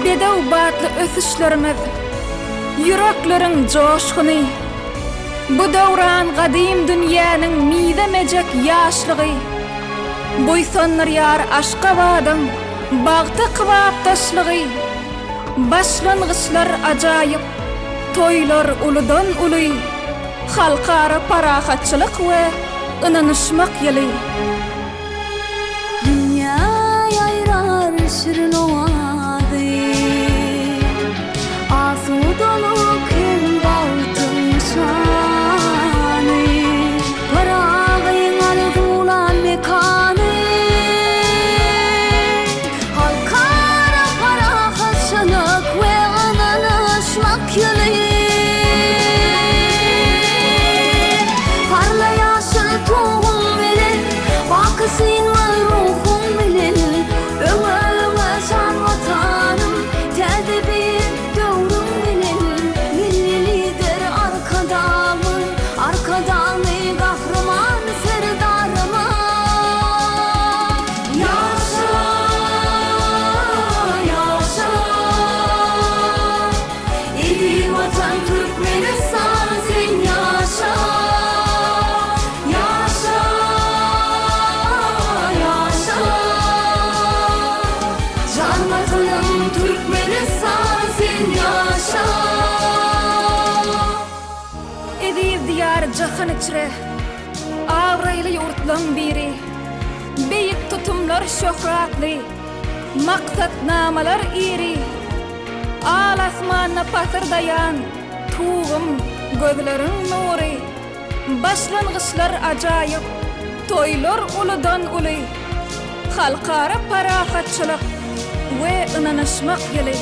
bedew batly ösüşlerimiz, yüreklerin coşkuny, bu döwran gadim dünýäniň miýdemejek ýaşlygy, boýsanlar ýar aşka badyň, bagty kybap taşlygy, başlangyçlar ajaýyp, toýlar uludan uly, halkara parahatçylyk we ynanyşmak ýyly. Dünya yayrar şirin ovady, asudalı kim baltın şany, paragyn arzulan mekanı, halkara parahatçylyk we ynanyşmak ýyly. Parlaýaşyl tuğum bilen, bakysyn we ruhum bilen, öňe şan vatanım, täze bir döwrüm bilen, milli lider arkadamy, arkadamy gahryman serdaryma. Ýaşa, ýaşa, idi vatan Türkmenistan, sen ýaşa. Ýaşa, ýaşa, jan vatanym Türkmenistan, sen ýaşa. Edip diyar jahan içre, awraýly ýurtlaň biri, beýik tutumlar şöhratly, maksatnamalar iri, al asmanyna patyrdaýan, tuğum gözleriň nury, başlangyçlar ajaýyp, toýlar uludan uly, halkara parahatçylyk we ynanyşmak ýyly.